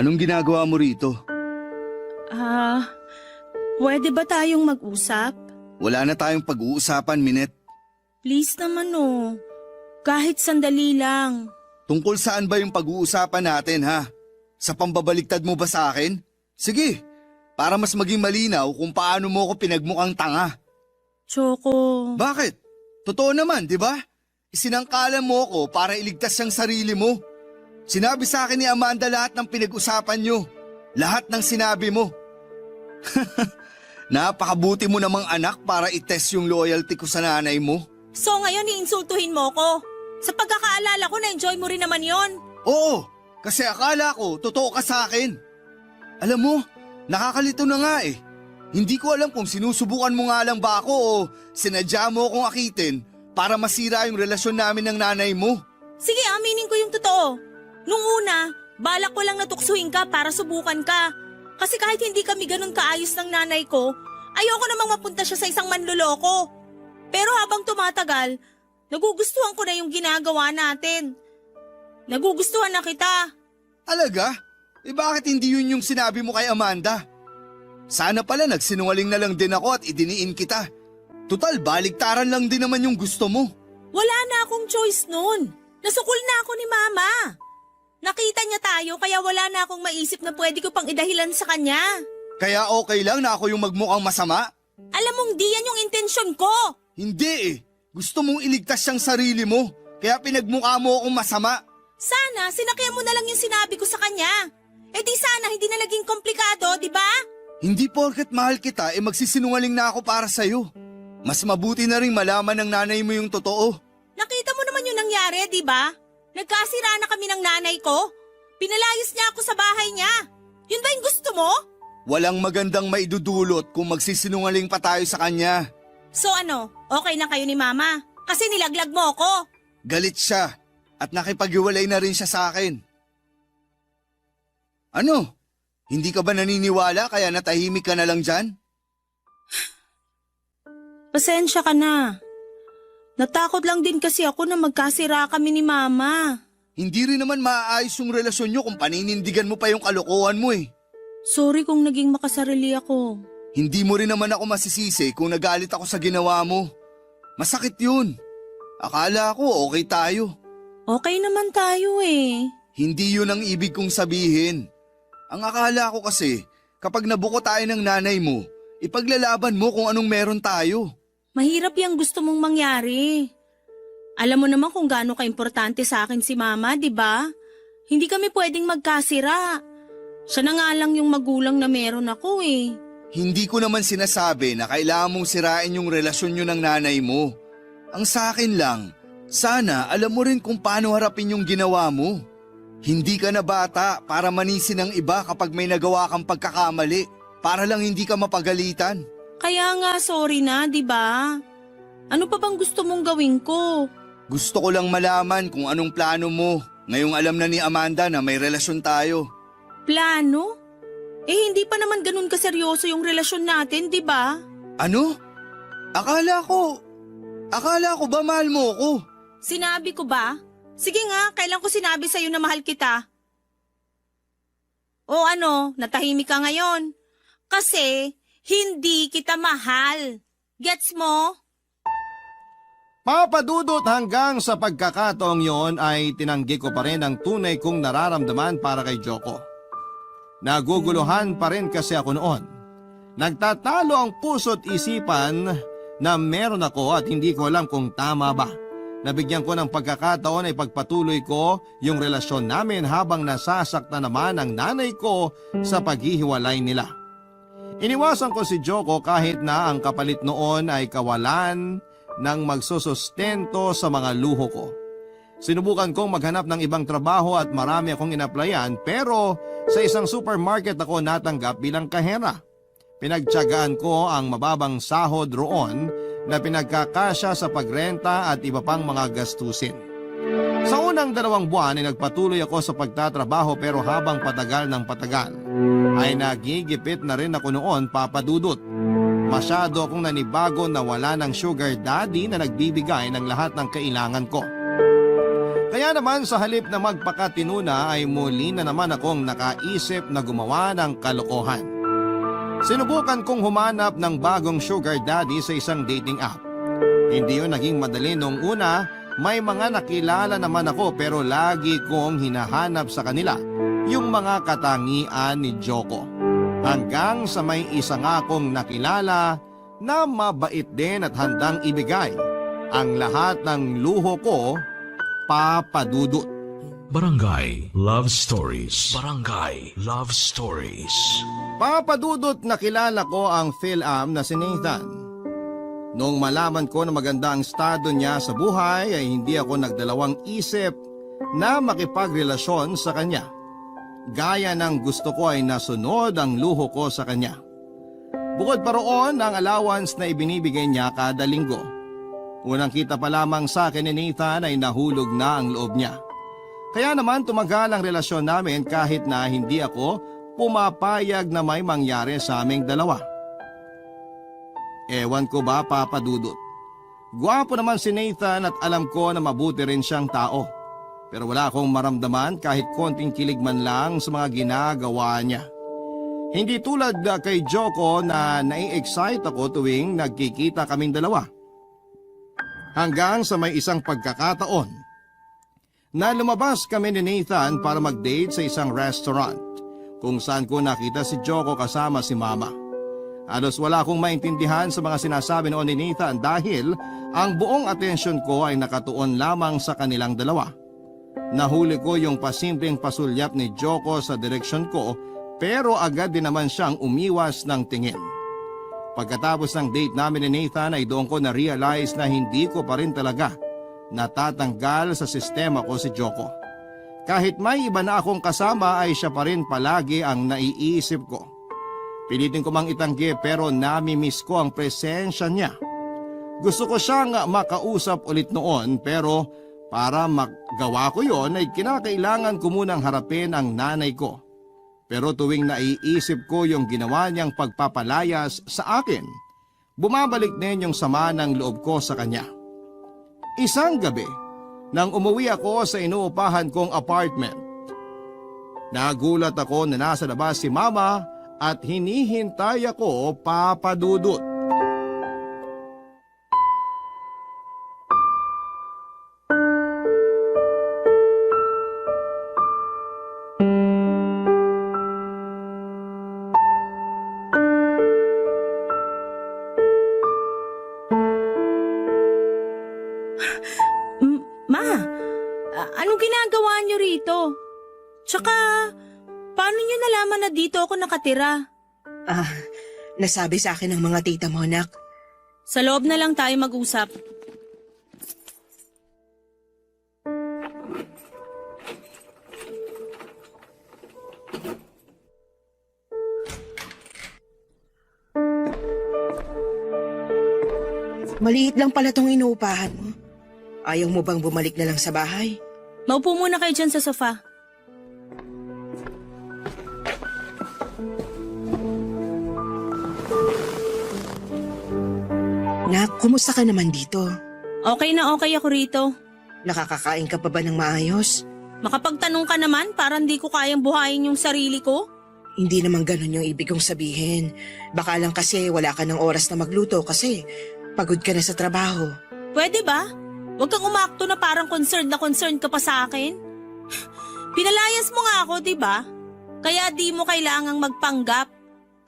A: Anong ginagawa mo rito?
C: Pwede ba tayong mag-usap?
A: Wala na tayong pag-uusapan, Minette.
C: Please naman kahit sandali lang.
A: Tungkol saan ba yung pag-uusapan natin, ha? Sa pambabaliktad mo ba sa akin? Sige, para mas maging malinaw kung paano mo ako pinagmukhang tanga.
C: Choco.
A: Bakit? Totoo naman, di ba? Isinangkalan mo ako para iligtas siyang sarili mo. Sinabi sa akin ni Amanda lahat ng pinag-usapan nyo. Lahat ng sinabi mo. Napakabuti mo namang anak para itest yung loyalty ko sa nanay mo.
C: So ngayon iinsultuhin mo ko? Sa pagkakaalala ko, na-enjoy mo rin naman yon.
A: Oo, kasi akala ko totoo ka sa akin. Alam mo, nakakalito na nga eh. Hindi ko alam kung sinusubukan mo nga lang ba ako o sinadya mo akong akitin para masira yung relasyon namin ng nanay mo.
C: Sige, aminin ko yung totoo. Nung una, balak ko lang natuksuhin ka para subukan ka. Kasi kahit hindi kami ganun kaayos ng nanay ko, ayoko namang mapunta siya sa isang manloloko. Pero habang tumatagal, nagugustuhan ko na yung ginagawa natin. Nagugustuhan na kita.
A: Alaga? Bakit hindi yun yung sinabi mo kay Amanda? Sana pala nagsinungaling na lang din ako at idiniin kita. Tutal, baligtaran lang din naman yung gusto mo.
C: Wala na akong choice nun. Nasukol na ako ni Mama. Nakita niya tayo kaya wala na akong maisip na pwede ko pang idahilan sa kanya.
A: Kaya okay lang na ako yung magmukhang masama?
C: Alam mong di yan yung intensyon ko.
A: Hindi eh. Gusto mong iligtas siyang sarili mo. Kaya pinagmukha mo akong masama.
C: Sana sinakyan mo na lang yung sinabi ko sa kanya. Eh di sana hindi na naging komplikado, di ba?
A: Hindi porket mahal kita magsisinungaling na ako para sa'yo. Mas mabuti na rin malaman ng nanay mo yung totoo.
C: Nakita mo naman yung nangyari, di ba? Nagkasira na kami ng nanay ko. Pinalayas niya ako sa bahay niya. Yun ba yung gusto mo?
A: Walang magandang maidudulot kung magsisinungaling pa tayo sa kanya.
C: So ano, okay na kayo ni Mama? Kasi nilaglag mo ako.
A: Galit siya at nakipag-iwalay na rin siya sa akin. Ano? Hindi ka ba naniniwala kaya natahimik ka na lang dyan?
C: Pasensya ka na. Natakot lang din kasi ako na magkasira kami ni Mama.
A: Hindi rin naman maaayos yung relasyon nyo kung paninindigan mo pa yung kalokohan mo eh.
C: Sorry kung naging makasarili ako.
A: Hindi mo rin naman ako masisisi kung nagalit ako sa ginawa mo. Masakit yun. Akala ko okay tayo.
C: Okay naman tayo eh.
A: Hindi yun ang ibig kong sabihin. Ang akala ko kasi, kapag nabuko tayo ng nanay mo, ipaglalaban mo kung anong meron tayo.
C: Mahirap yung gusto mong mangyari. Alam mo naman kung gaano ka-importante sa akin si Mama, di ba? Hindi kami pwedeng magkasira. Siya na nga lang yung magulang na meron ako eh.
A: Hindi ko naman sinasabi na kailangan mong sirain yung relasyon nyo ng nanay mo. Ang sa akin lang, sana alam mo rin kung paano harapin yung ginawa mo. Hindi ka na bata para manisin ng iba kapag may nagawa kang pagkakamali, para lang hindi ka mapagalitan.
C: Kaya nga sorry na, di ba? Ano pa bang gusto mong gawin ko?
A: Gusto ko lang malaman kung anong plano mo, ngayong alam na ni Amanda na may relasyon tayo.
C: Plano? Eh hindi pa naman ganun kaseryoso yung relasyon natin, di ba?
A: Ano? Akala ko ba mahal mo ko?
C: Sinabi ko ba? Sige nga, kailan ko sinabi sa'yo na mahal kita? O ano, natahimik ka ngayon? Kasi hindi kita mahal. Gets mo?
B: Papadudot hanggang sa pagkakataong yon ay tinanggi ko pa rin ang tunay kong nararamdaman para kay Joko. Naguguluhan pa rin kasi ako noon. Nagtatalo ang puso't isipan na meron ako at hindi ko alam kung tama ba. Nabigyan ko ng pagkakataon ay pagpatuloy ko yung relasyon namin habang nasasaktan naman ang nanay ko sa paghihiwalay nila. Iniwasan ko si Joko kahit na ang kapalit noon ay kawalan ng magsusustento sa mga luho ko. Sinubukan kong maghanap ng ibang trabaho at marami akong inaplayan pero sa isang supermarket ako natanggap bilang kahera. Pinagtiyagaan ko ang mababang sahod roon na pinagkakasya sa pagrenta at iba pang mga gastusin. Sa unang 2 buwan ay nagpatuloy ako sa pagtatrabaho pero habang patagal ng patagal ay nagigipit na rin ako noon, Papadudot. Masyado akong nanibago na wala ng sugar daddy na nagbibigay ng lahat ng kailangan ko. Kaya naman sa halip na magpakatinuna ay muli na naman akong nakaisip na gumawa ng kalokohan. Sinubukan kong humanap ng bagong sugar daddy sa isang dating app. Hindi yun naging madali noong una, may mga nakilala naman ako pero lagi kong hinahanap sa kanila yung mga katangian ni Joko. Hanggang sa may isa nga akong nakilala na mabait din at handang ibigay ang lahat ng luho ko, Papadudot.
D: Barangay Love Stories. Barangay Love Stories.
B: Papadudot, nakilala ko ang Phil-Am na si Nathan. Noong malaman ko na maganda ang estado niya sa buhay ay hindi ako nagdalawang isip na makipagrelasyon sa kanya. Gaya ng gusto ko ay nasunod ang luho ko sa kanya. Bukod pa roon ang allowance na ibinibigay niya kada linggo. Unang kita pa lamang sa akin ni Nathan ay nahulog na ang loob niya. Kaya naman tumagal ang relasyon namin kahit na hindi ako pumapayag na may mangyari sa aming dalawa. Ewan ko ba, Papadudot. Gwapo naman si Nathan at alam ko na mabuti rin siyang tao. Pero wala akong maramdaman kahit konting kilig man lang sa mga ginagawa niya. Hindi tulad kay Joko na nai-excite ako tuwing nagkikita kaming dalawa. Hanggang sa may isang pagkakataon na lumabas kami ni Nathan para mag-date sa isang restaurant kung saan ko nakita si Joko kasama si Mama. Halos wala akong maintindihan sa mga sinasabi noon ni Nathan dahil ang buong atensyon ko ay nakatuon lamang sa kanilang dalawa. Nahuli ko yung pasimpleng pasulyap ni Joko sa direksyon ko pero agad din naman siyang umiwas ng tingin. Pagkatapos ng date namin ni Nathan ay doon ko na-realize na hindi ko pa rin talaga natatanggal sa sistema ko si Joko. Kahit may iba na akong kasama ay siya pa rin palagi ang naiisip ko. Pilitin ko mang itanggi pero nami-miss ko ang presensya niya. Gusto ko siyang makausap ulit noon pero para magawa ko yon ay kinakailangan ko munang harapin ang nanay ko. Pero tuwing naiisip ko yung ginawa niyang pagpapalayas sa akin, bumabalik din yung sama ng loob ko sa kanya. Isang gabi, nang umuwi ako sa inuupahan kong apartment, nagulat ako na nasa labas si Mama at hinihintay ako, Papa Dudut.
C: Ma, anong ginagawa niyo rito? Tsaka, paano niyo nalaman na dito ako nakatira?
E: Nasabi sa akin ng mga tita mo, anak.
C: Sa loob na lang tayo mag-usap.
E: Maliit lang pala tong inuupahan mo. Ayaw mo bang bumalik na lang sa bahay?
C: Maupo muna kayo dyan sa sofa.
E: Nak, kumusta ka naman dito?
C: Okay na okay ako rito.
E: Nakakakain ka pa ba ng maayos?
C: Makapagtanong ka naman, parang di ko kayang buhayin yung sarili ko.
E: Hindi naman ganun yung ibig kong sabihin. Baka lang kasi wala ka ng oras na magluto kasi pagod ka na sa trabaho.
C: Pwede ba? Huwag kang umakto na parang concerned ka pa sa akin. Pinalayas mo nga ako, di ba? Kaya di mo kailangang magpanggap.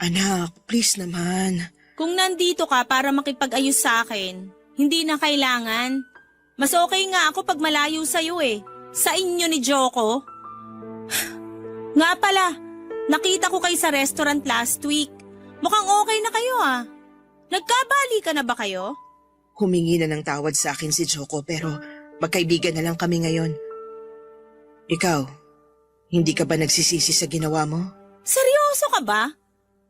E: Anak, please naman.
C: Kung nandito ka para makipag-ayos sa akin, hindi na kailangan. Mas okay nga ako pag malayo sa'yo eh. Sa inyo ni Joko. Nga pala, nakita ko kayo sa restaurant last week. Mukhang okay na kayo ah. Nagkabali ka na ba kayo?
E: Humingi na ng tawad sa akin si Joko pero magkaibigan na lang kami ngayon. Ikaw, hindi ka ba nagsisisi sa ginawa mo?
C: Seryoso ka ba?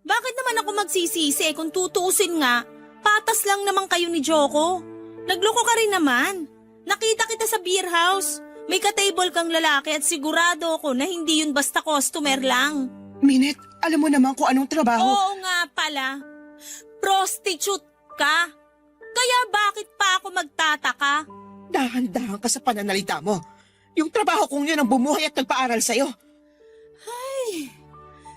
C: Bakit naman ako magsisisi kung tutuusin nga? Patas lang naman kayo ni Joko. Nagloko ka rin naman. Nakita kita sa beer house. May ka-table kang lalaki at sigurado ako na hindi yun basta customer lang.
E: Minette, alam mo naman kung anong trabaho.
C: Oo nga pala. Prostitute ka. Kaya bakit pa ako magtataka?
E: Dahan-dahan ka sa pananalita mo. Yung trabaho kong yun ang bumuhay at nagpaaral sa'yo.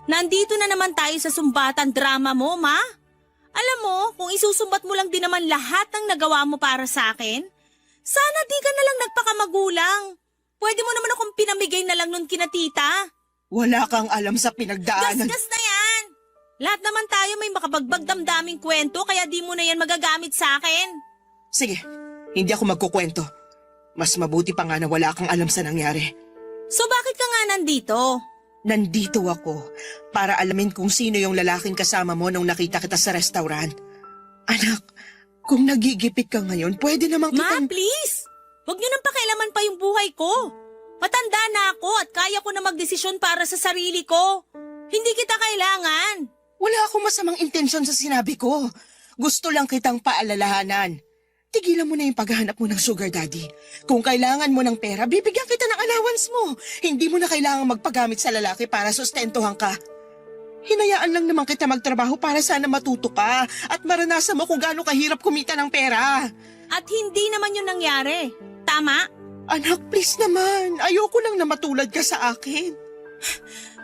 C: Nandito na naman tayo sa sumbatan drama mo, ma. Alam mo, kung isusumbat mo lang din naman lahat ng nagawa mo para sa akin, sana di ka na lang nagpakamagulang. Pwede mo naman akong pinamigay na lang nun kina tita.
E: Wala kang alam sa pinagdaanan.
C: Gasgas na yan! Lahat naman tayo may makabagbag damdaming kwento kaya di mo na yan magagamit sa akin.
E: Sige, hindi ako magkukwento. Mas mabuti pa nga na wala kang alam sa nangyari.
C: So bakit ka nga nandito?
E: Nandito ako para alamin kung sino yung lalaking kasama mo nung nakita kita sa restaurant. Anak, kung nagigipit ka ngayon, pwede namang
C: Ma,
E: kitang...
C: please! Huwag niyo nang pakialaman pa yung buhay ko. Matanda na ako at kaya ko na magdesisyon para sa sarili ko. Hindi kita kailangan.
E: Wala akong masamang intensyon sa sinabi ko. Gusto lang kitang paalalahanan. Tigilan mo na yung paghahanap mo ng sugar daddy. Kung kailangan mo ng pera, bibigyan kita ng allowance mo. Hindi mo na kailangan magpagamit sa lalaki para sustentuhan ka. Hinayaan lang naman kita magtrabaho para sana matuto ka at maranasan mo kung gaano kahirap kumita ng pera.
C: At hindi naman yun nangyari. Tama?
E: Anak, please naman. Ayoko lang na matulad ka sa akin.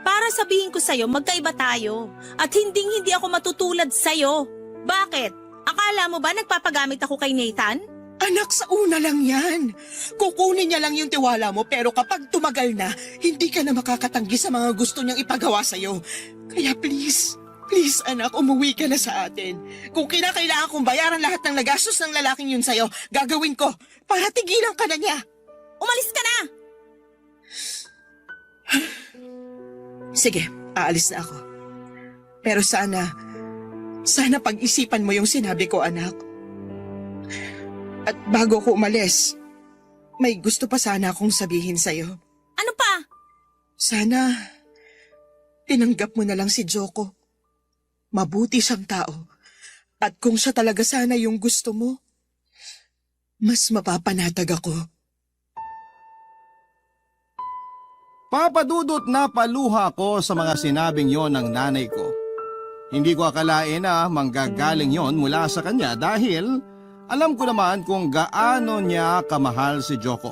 C: Para sabihin ko sa'yo, magkaiba tayo. At hindi ako matutulad sa'yo. Bakit? Akala mo ba nagpapagamit ako kay Nathan?
E: Anak, sa una lang yan. Kukunin niya lang yung tiwala mo pero kapag tumagal na, hindi ka na makakatanggi sa mga gusto niyang ipagawa sa'yo. Kaya please anak, umuwi ka na sa atin. Kung kinakailangan kong bayaran lahat ng nagastos ng lalaking yun sa'yo, gagawin ko para tigilan ka na niya.
C: Umalis ka na!
E: Sige, aalis na ako. Pero sana pag-isipan mo yung sinabi ko, anak. At bago ko umalis, may gusto pa sana akong sabihin sa'yo.
C: Ano pa?
E: Sana, tinanggap mo na lang si Joko. Mabuti siyang tao. At kung siya talaga sana yung gusto mo, mas mapapanatag ako.
B: Papadudot na paluha ko sa mga sinabing yon ng nanay ko. Hindi ko akalain na manggagaling yon mula sa kanya dahil alam ko naman kung gaano niya kamahal si Joko.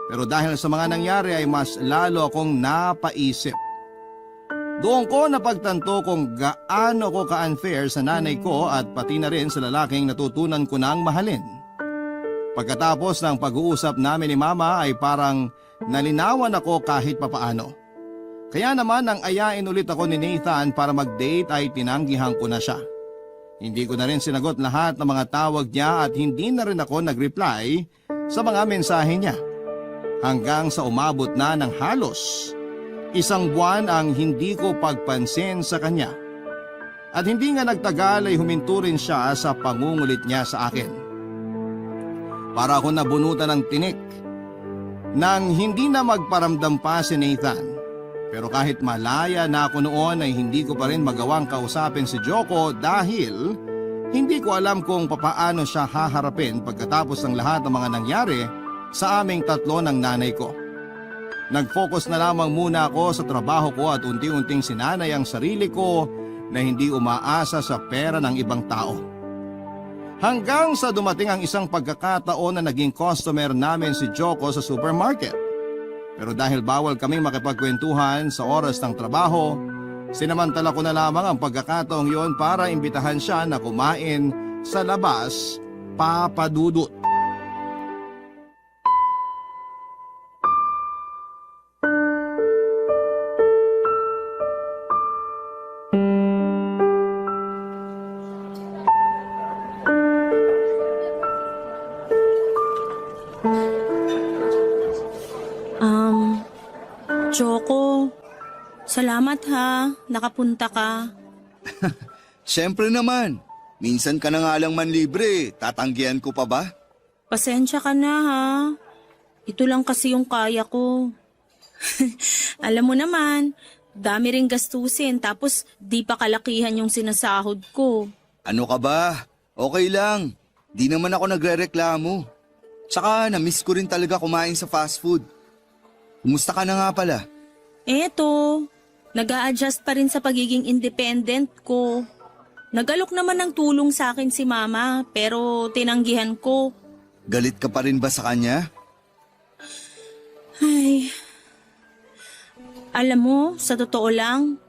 B: Pero dahil sa mga nangyari ay mas lalo akong napaisip. Doon ko napagtanto kung gaano ko ka-unfair sa nanay ko at pati na rin sa lalaking natutunan ko nang mahalin. Pagkatapos ng pag-uusap namin ni Mama ay parang nalinawan ako kahit papaano. Kaya naman nang ayain ulit ako ni Nathan para mag-date ay tinanggihan ko na siya. Hindi ko na rin sinagot lahat ng mga tawag niya at hindi na rin ako nag-reply sa mga mensahe niya. Hanggang sa umabot na ng halos 1 buwan ang hindi ko pagpansin sa kanya. At hindi nga nagtagal ay huminto rin siya sa pangungulit niya sa akin. Para ako nabunutan ng tinik nang hindi na magparamdam pa si Nathan. Pero kahit malaya na ako noon ay hindi ko pa rin magawang kausapin si Joko dahil hindi ko alam kung papaano siya haharapin pagkatapos ng lahat ng mga nangyari sa aming tatlo ng nanay ko. Nag-focus na lamang muna ako sa trabaho ko at unti-unting sinanay ang sarili ko na hindi umaasa sa pera ng ibang tao. Hanggang sa dumating ang isang pagkakataon na naging customer namin si Joko sa supermarket. Pero dahil bawal kaming makipagkwentuhan sa oras ng trabaho, sinamantala ko na lamang ang pagkakataong yon para imbitahan siya na kumain sa labas, papadudot.
C: Joko, salamat ha, nakapunta ka.
A: Siyempre naman, minsan ka na nga lang manlibre, tatanggihan ko pa ba?
C: Pasensya ka na ha. Ito lang kasi yung kaya ko. Alam mo naman, dami ring gastusin tapos di pa kalakihan yung sinasahod ko.
A: Ano ka ba? Okay lang, di naman ako nagrereklamo. Tsaka na-miss ko rin talaga kumain sa fast food. Kumusta ka na nga pala?
C: Eto, nag-a-adjust pa rin sa pagiging independent ko. Nagalok naman ng tulong sa akin si Mama pero tinanggihan ko.
A: Galit ka pa rin ba sa kanya?
C: Ay, alam mo, sa totoo lang,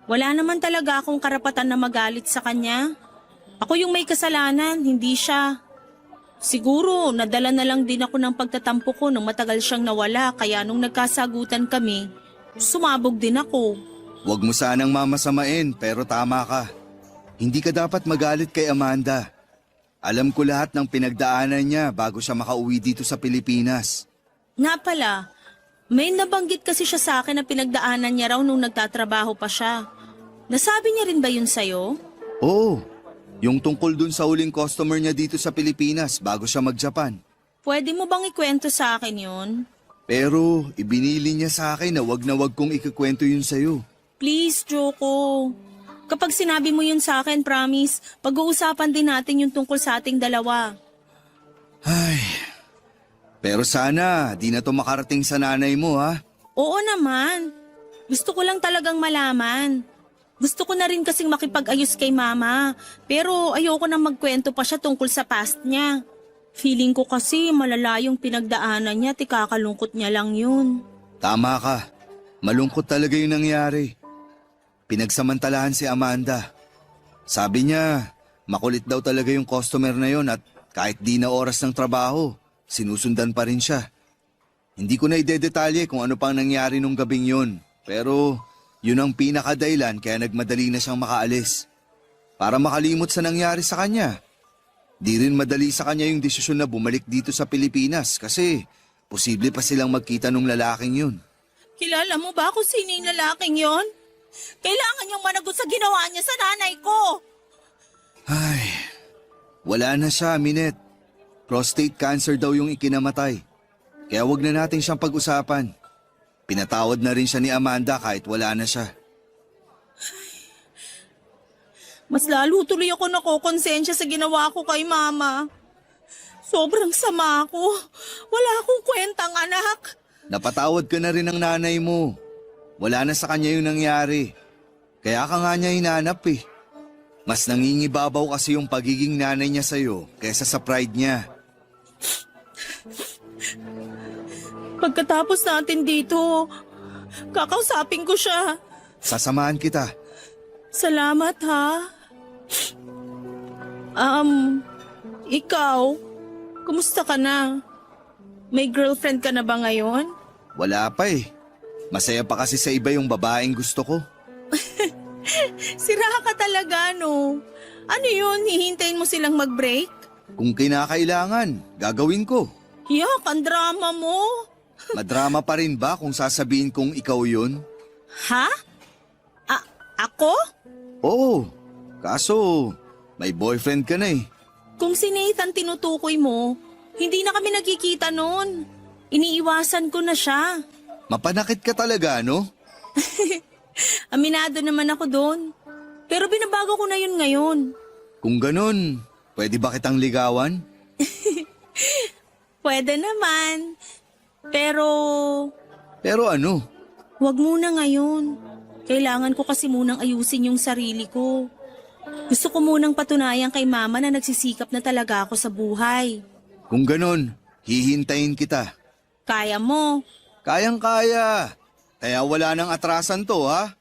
C: wala naman talaga akong karapatan na magalit sa kanya. Ako yung may kasalanan, hindi siya. Siguro, nadala na lang din ako ng pagtatampo ko nung matagal siyang nawala kaya nung nagkasagutan kami, sumabog din ako.
A: Huwag mo sanang mamasamain pero tama ka. Hindi ka dapat magalit kay Amanda. Alam ko lahat ng pinagdaanan niya bago siya makauwi dito sa Pilipinas.
C: Nga pala, may nabanggit kasi siya sa akin na pinagdaanan niya raw nung nagtatrabaho pa siya. Nasabi niya rin ba yun sa'yo?
A: Oo, yung tungkol dun sa huling customer niya dito sa Pilipinas bago siya mag-Japan.
C: Pwede mo bang ikwento sa akin yun?
A: Pero ibinili niya sa akin na wag kong ikikwento yun sa'yo.
C: Please, Joko. Kapag sinabi mo yun sa akin, promise, pag-uusapan din natin yung tungkol sa ating dalawa.
A: Ay, pero sana di na to makarating sa nanay mo ha.
C: Oo naman. Gusto ko lang talagang malaman. Gusto ko na rin kasing makipag-ayos kay Mama, pero ayoko na magkwento pa siya tungkol sa past niya. Feeling ko kasi malala yung pinagdaanan niya at ikakalungkot niya lang yun.
A: Tama ka. Malungkot talaga yung nangyari. Pinagsamantalahan si Amanda. Sabi niya, makulit daw talaga yung customer na yon at kahit di na oras ng trabaho, sinusundan pa rin siya. Hindi ko na idedetalye kung ano pang nangyari nung gabing yun, pero yun ang pinakadahilan kaya nagmadali na siyang makaalis. Para makalimot sa nangyari sa kanya. Di rin madali sa kanya yung desisyon na bumalik dito sa Pilipinas kasi posible pa silang magkita nung lalaking yun.
C: Kilala mo ba kung sino yung lalaking yon? Kailangan niyang managot sa ginawa niya sa nanay ko.
A: Ay, wala na siya, Minette. Prostate cancer daw yung ikinamatay. Kaya wag na natin siyang pag-usapan. Pinatawad na rin siya ni Amanda kahit wala na siya.
C: Mas lalo tuloy ako nakokonsensya sa ginawa ko kay Mama. Sobrang sama ako. Wala akong kwentang anak.
A: Napatawad ka na rin ng nanay mo. Wala na sa kanya yung nangyari. Kaya ka nga niya hinanap eh. Mas nangingibabaw kasi yung pagiging nanay niya sa'yo kaysa sa pride niya.
C: Pagkatapos natin dito, kakausapin ko siya.
A: Sasamahan kita.
C: Salamat ha. Ikaw, kumusta ka na? May girlfriend ka na ba ngayon?
A: Wala pa eh. Masaya pa kasi sa iba yung babaeng gusto ko.
C: Sira ka talaga, no? Ano yun, hihintayin mo silang mag-break?
A: Kung kinakailangan, gagawin ko.
C: Yak, ang drama mo.
A: Madrama pa rin ba kung sasabihin kong ikaw yun?
C: Ha? Ako?
A: Oo, kaso may boyfriend ka na eh.
C: Kung si Nathan tinutukoy mo, hindi na kami nagkikita noon. Iniiwasan ko na siya.
A: Mapanakit ka talaga, no?
C: Aminado naman ako doon. Pero binabago ko na yun ngayon.
A: Kung ganun, pwede ba kitang ligawan?
C: Pwede naman. Pero,
A: Pero ano?
C: wag muna ngayon. Kailangan ko kasi munang ayusin yung sarili ko. Gusto ko munang patunayan kay mama na nagsisikap na talaga ako sa buhay.
A: Kung ganun, hihintayin kita.
C: Kaya mo.
A: Kayang-kaya. Kaya wala nang atrasan to, ha?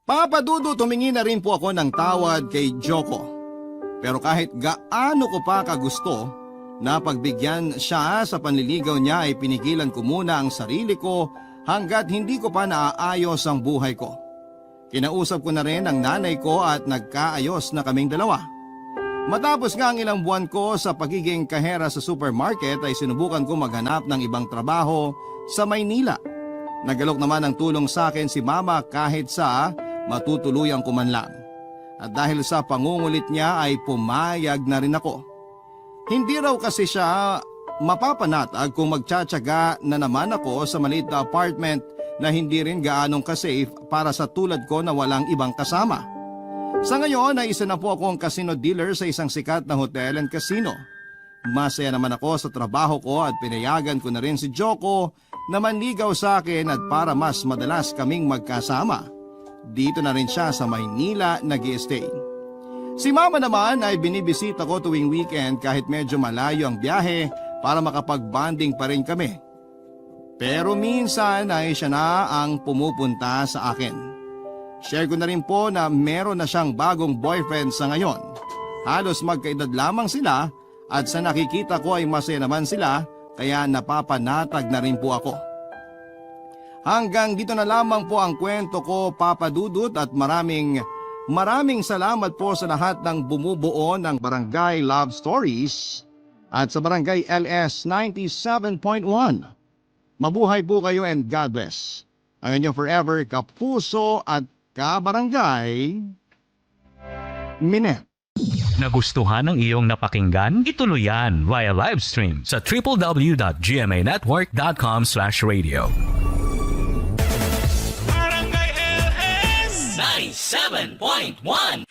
B: Papa Dudut, tumingin na rin po ako ng tawad kay Joko. Pero kahit gaano ko pa kagusto na pagbigyan siya sa panliligaw niya ay pinigilan ko muna ang sarili ko hanggat hindi ko pa naaayos ang buhay ko. Kinausap ko na rin ang nanay ko at nagkaayos na kaming dalawa. Matapos nga ang ilang buwan ko sa pagiging kahera sa supermarket ay sinubukan ko maghanap ng ibang trabaho sa Maynila. Nagalok naman ng tulong sa akin si mama kahit sa matutuluyan ko man lang. At dahil sa pangungulit niya ay pumayag na rin ako. Hindi raw kasi siya mapapanatag kung magtsatsaga na naman ako sa maliit na apartment na hindi rin gaanong kasafe para sa tulad ko na walang ibang kasama. Sa ngayon ay isa na po akong casino dealer sa isang sikat na hotel and casino. Masaya naman ako sa trabaho ko at pinayagan ko na rin si Joko na manligaw sa akin at para mas madalas kaming magkasama. Dito na rin siya sa Maynila nag-i-stay. Si mama naman ay binibisita ko tuwing weekend kahit medyo malayo ang biyahe para makapag-bonding pa rin kami. Pero minsan ay siya na ang pumupunta sa akin. Share ko na rin po na meron na siyang bagong boyfriend sa ngayon. Halos magkaedad lamang sila at sa nakikita ko ay masaya naman sila kaya napapanatag na rin po ako. Hanggang dito na lamang po ang kwento ko, Papa Dudut, at maraming salamat po sa lahat ng bumubuo ng Barangay Love Stories at sa Barangay LS 97.1. Mabuhay po kayo and God bless. Ang inyong forever kapuso at kabarangay, Minet.
F: Nagustuhan ng iyong napakinggan? Ituloy yan via live stream sa www.gmanetwork.com/radio.
G: Barangay LS 97.1